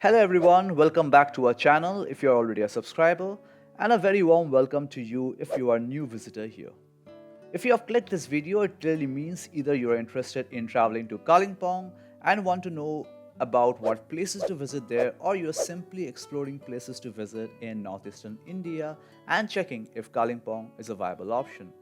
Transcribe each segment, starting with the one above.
Hello everyone, welcome back to our channel if you're already a subscriber, and a very warm welcome to you if you are a new visitor here. If you have clicked this video, it clearly means either you're interested in traveling to Kalimpong and want to know about what places to visit there, or you're simply exploring places to visit in northeastern India and checking if Kalimpong is a viable option.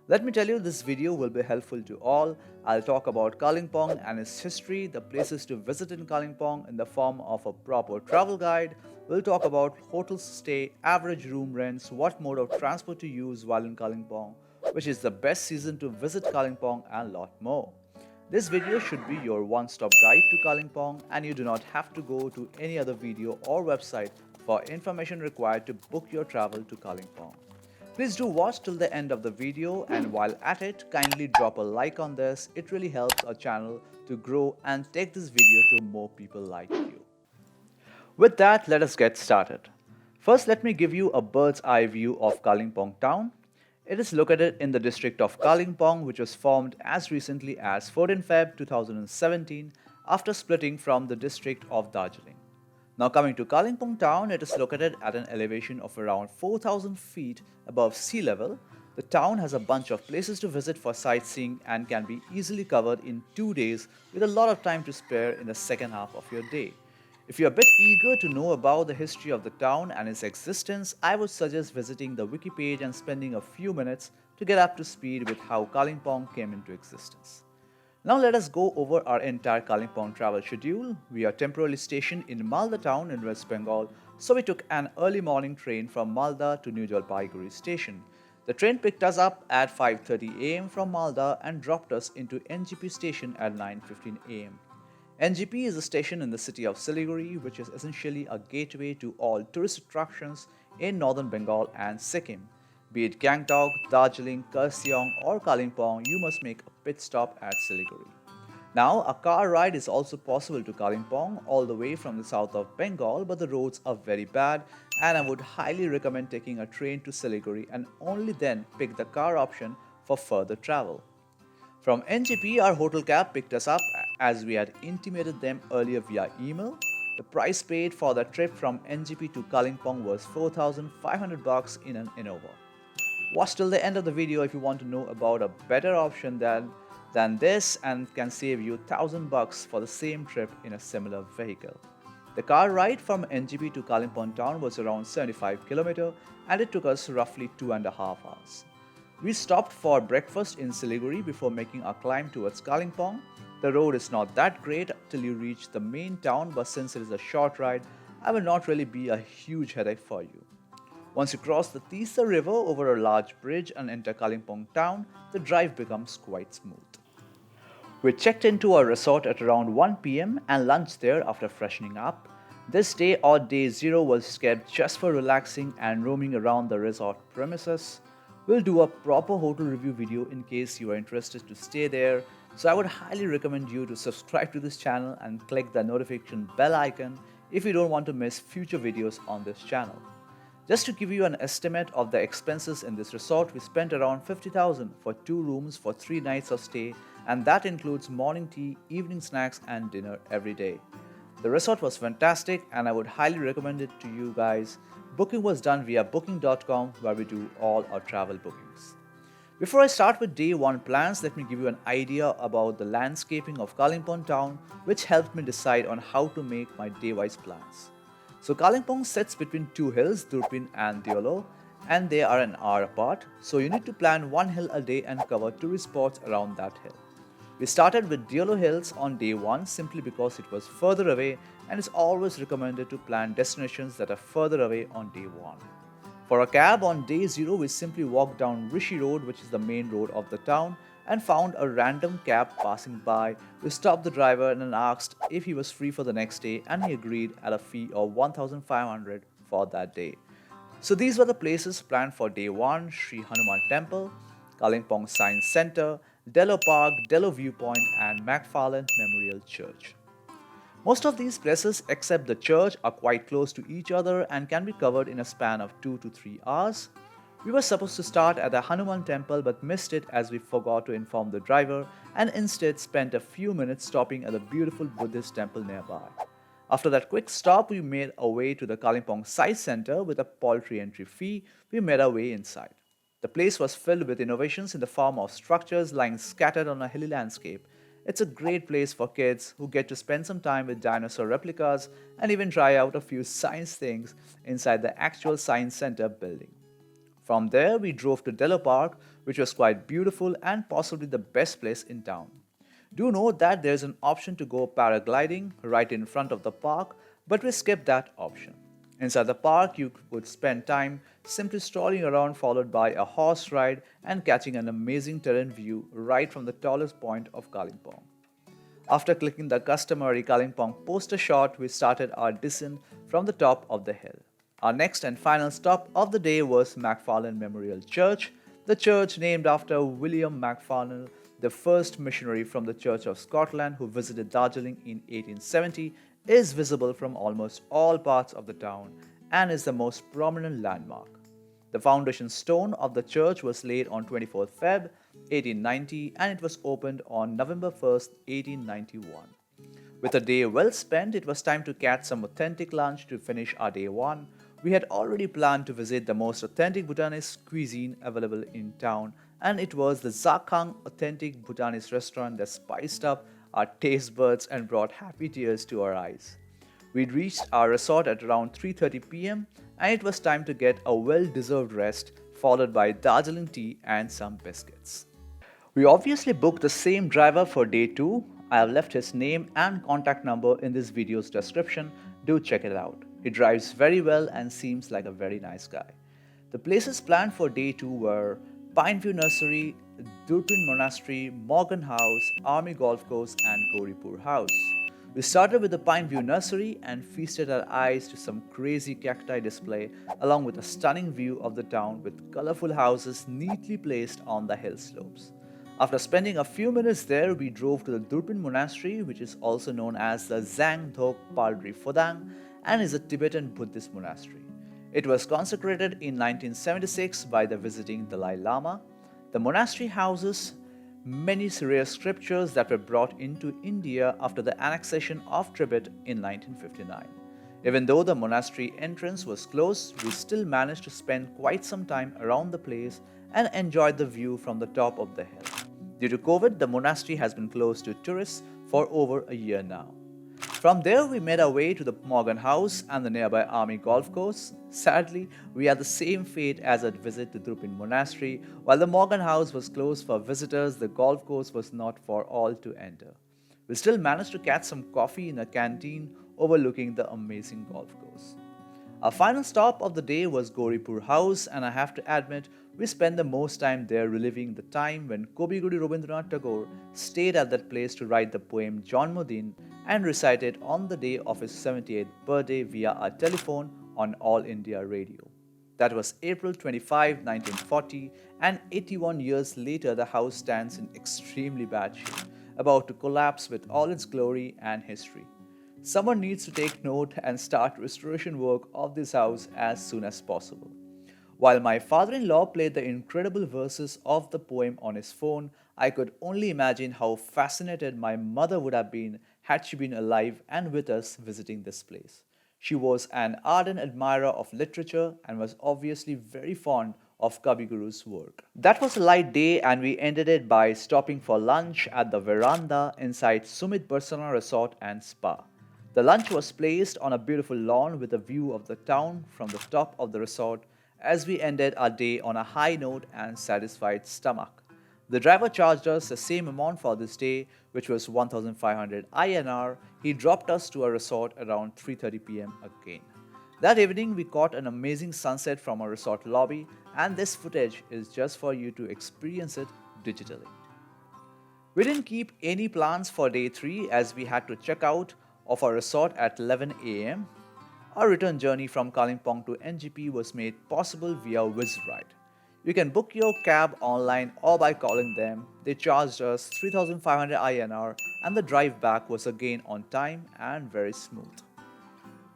Let me tell you, this video will be helpful to all. I'll talk about Kalimpong and its history, the places to visit in Kalimpong in the form of a proper travel guide. We'll talk about hotel stay, average room rents, what mode of transport to use while in Kalimpong, which is the best season to visit Kalimpong, and a lot more. This video should be your one-stop guide to Kalimpong, and you do not have to go to any other video or website for information required to book your travel to Kalimpong. Please do watch till the end of the video, and while at it, kindly drop a like on this. It really helps our channel to grow and take this video to more people like you. With that, let us get started. First, let me give you a bird's eye view of Kalimpong town. It is located in the district of Kalimpong, which was formed as recently as 14 Feb 2017 after splitting from the district of Darjeeling. Now coming to Kalimpong town, it is located at an elevation of around 4,000 feet above sea level. The town has a bunch of places to visit for sightseeing and can be easily covered in 2 days with a lot of time to spare in the second half of your day. If you're a bit eager to know about the history of the town and its existence, I would suggest visiting the wiki page and spending a few minutes to get up to speed with how Kalimpong came into existence. Now let us go over our entire Kalimpong travel schedule. We are temporarily stationed in Malda town in West Bengal, so we took an early morning train from Malda to New Jalpaiguri station. The train picked us up at 5:30 am from Malda and dropped us into NGP station at 9:15 am. NGP is a station in the city of Siliguri, which is essentially a gateway to all tourist attractions in northern Bengal and Sikkim. Be it Gangtok, Darjeeling, Kurseong, or Kalimpong, you must make a pit stop at Siliguri. Now, a car ride is also possible to Kalimpong all the way from the south of Bengal, but the roads are very bad, and I would highly recommend taking a train to Siliguri and only then pick the car option for further travel. From NGP, our hotel cab picked us up as we had intimated them earlier via email. The price paid for the trip from NGP to Kalimpong was 4,500 bucks in an Innova. Watch till the end of the video if you want to know about a better option than this and can save you 1,000 bucks for the same trip in a similar vehicle. The car ride from NGP to Kalimpong town was around 75 km and it took us roughly 2.5 hours. We stopped for breakfast in Siliguri before making our climb towards Kalimpong. The road is not that great till you reach the main town, but since it is a short ride, I will not really be a huge headache for you. Once you cross the Tisa river over a large bridge and enter Kalimpong town, the drive becomes quite smooth. We checked into our resort at around 1 pm and lunched there after freshening up. This day or day zero was kept just for relaxing and roaming around the resort premises. We'll do a proper hotel review video in case you are interested to stay there, so I would highly recommend you to subscribe to this channel and click the notification bell icon if you don't want to miss future videos on this channel. Just to give you an estimate of the expenses in this resort, we spent around 50,000 for 2 rooms for 3 nights of stay, and that includes morning tea, evening snacks and dinner every day. The resort was fantastic and I would highly recommend it to you guys. Booking was done via booking.com where we do all our travel bookings. Before I start with day 1 plans, let me give you an idea about the landscaping of Kalimpong town, which helped me decide on how to make my day-wise plans. So Kalimpong sits between 2 hills, Durpin and Deolo, and they are an hour apart, so you need to plan 1 hill a day and cover tourist spots around that hill. We started with Deolo Hills on day 1 simply because it was further away, and it's always recommended to plan destinations that are further away on day 1. For a cab on day 0, we simply walked down Rishi Road, which is the main road of the town, and found a random cab passing by. We stopped the driver and asked if he was free for the next day, and he agreed at a fee of 1,500 for that day. So these were the places planned for day 1: Sri Hanuman Temple, Kalimpong Science Center, Dello Park, Dello Viewpoint, and McFarland Memorial Church. Most of these places, except the church, are quite close to each other and can be covered in a span of 2 to 3 hours. We were supposed to start at the Hanuman temple but missed it as we forgot to inform the driver and instead spent a few minutes stopping at the beautiful Buddhist temple nearby. After that quick stop, we made our way to the Kalimpong Science Center with a paltry entry fee. We made our way inside. The place was filled with innovations in the form of structures lying scattered on a hilly landscape. It's a great place for kids who get to spend some time with dinosaur replicas and even try out a few science things inside the actual Science Center building. From there, we drove to Dello Park, which was quite beautiful and possibly the best place in town. Do note that there's an option to go paragliding right in front of the park, but we skipped that option. Inside the park, you could spend time simply strolling around, followed by a horse ride and catching an amazing terrain view right from the tallest point of Kalimpong. After clicking the customary Kalimpong poster shot, we started our descent from the top of the hill. Our next and final stop of the day was Macfarlane Memorial Church, the church named after William Macfarlane, the first missionary from the Church of Scotland who visited Darjeeling in 1870, is visible from almost all parts of the town and is the most prominent landmark. The foundation stone of the church was laid on 24th Feb 1890 and it was opened on November 1st, 1891. With a day well spent, it was time to catch some authentic lunch to finish our day one. We had already planned to visit the most authentic Bhutanese cuisine available in town, and it was the Zakhang Authentic Bhutanese restaurant that spiced up our taste buds and brought happy tears to our eyes. We'd reached our resort at around 3:30 pm, and it was time to get a well-deserved rest, followed by Darjeeling tea and some biscuits. We obviously booked the same driver for day 2. I have left his name and contact number in this video's description. Do check it out. He drives very well and seems like a very nice guy. The places planned for day 2 were Pineview Nursery, Durpin Monastery, Morgan House, Army Golf Course, and Gauripur House. We started with the Pineview Nursery and feasted our eyes to some crazy cacti display along with a stunning view of the town with colorful houses neatly placed on the hill slopes. After spending a few minutes there, we drove to the Durpin Monastery, which is also known as the Zang Dhok Paldri Phodang and is a Tibetan Buddhist monastery. It was consecrated in 1976 by the visiting Dalai Lama. The monastery houses many rare scriptures that were brought into India after the annexation of Tibet in 1959. Even though the monastery entrance was closed, we still managed to spend quite some time around the place and enjoyed the view from the top of the hill. Due to COVID, the monastery has been closed to tourists for over a year now. From there, we made our way to the Morgan House and the nearby Army Golf Course. Sadly, we had the same fate as at visit to Drupin Monastery. While the Morgan House was closed for visitors, the golf course was not for all to enter. We still managed to catch some coffee in a canteen overlooking the amazing golf course. Our final stop of the day was Gauripur House, and I have to admit, we spent the most time there reliving the time when Kobiguri Rabindranath Tagore stayed at that place to write the poem Janmodin and recite it on the day of his 78th birthday via a telephone on All India Radio. That was April 25, 1940, and 81 years later, the house stands in extremely bad shape, about to collapse with all its glory and history. Someone needs to take note and start restoration work of this house as soon as possible. While my father-in-law played the incredible verses of the poem on his phone, I could only imagine how fascinated my mother would have been had she been alive and with us visiting this place. She was an ardent admirer of literature and was obviously very fond of Kavi Guru's work. That was a light day, and we ended it by stopping for lunch at the veranda inside Sumit Barsana Resort and Spa. The lunch was placed on a beautiful lawn with a view of the town from the top of the resort as we ended our day on a high note and satisfied stomach. The driver charged us the same amount for this day, which was 1,500 INR. He dropped us to our resort around 3:30 pm again. That evening, we caught an amazing sunset from our resort lobby, and this footage is just for you to experience it digitally. We didn't keep any plans for day 3 as we had to check out of our resort at 11 am. Our return journey from Kalimpong to NGP was made possible via WizRide. You can book your cab online or by calling them. They charged us 3,500 INR and the drive back was again on time and very smooth.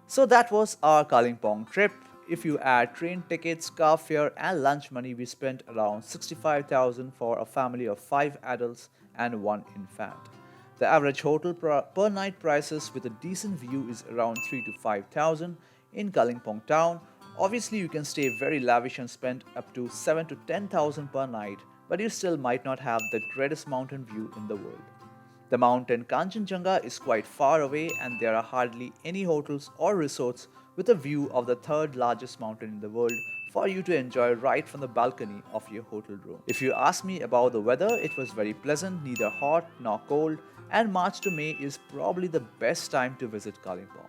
So that was our Kalimpong trip. If you add train tickets, car fare and lunch money, we spent around 65,000 for a family of 5 adults and 1 infant. The average hotel per night prices with a decent view is around 3 to 5,000 in Kalimpong town. Obviously, you can stay very lavish and spend up to 7 to 10,000 per night, but you still might not have the greatest mountain view in the world. The mountain Kanchenjunga is quite far away and there are hardly any hotels or resorts with a view of the third largest mountain in the world for you to enjoy right from the balcony of your hotel room. If you ask me about the weather, it was very pleasant, neither hot nor cold, and March to May is probably the best time to visit Kalimpong.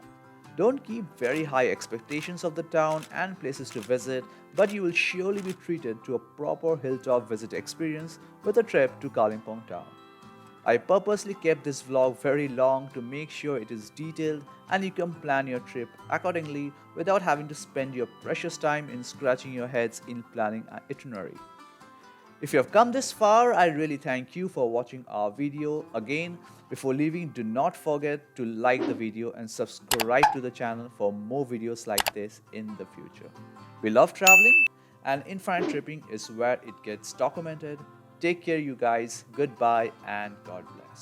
Don't keep very high expectations of the town and places to visit, but you will surely be treated to a proper hilltop visit experience with a trip to Kalimpong town. I purposely kept this vlog very long to make sure it is detailed and you can plan your trip accordingly without having to spend your precious time in scratching your heads in planning an itinerary. If you have come this far, I really thank you for watching our video. Again, before leaving, do not forget to like the video and subscribe to the channel for more videos like this in the future. We love traveling and infinite tripping is where it gets documented. Take care you guys, goodbye and God bless.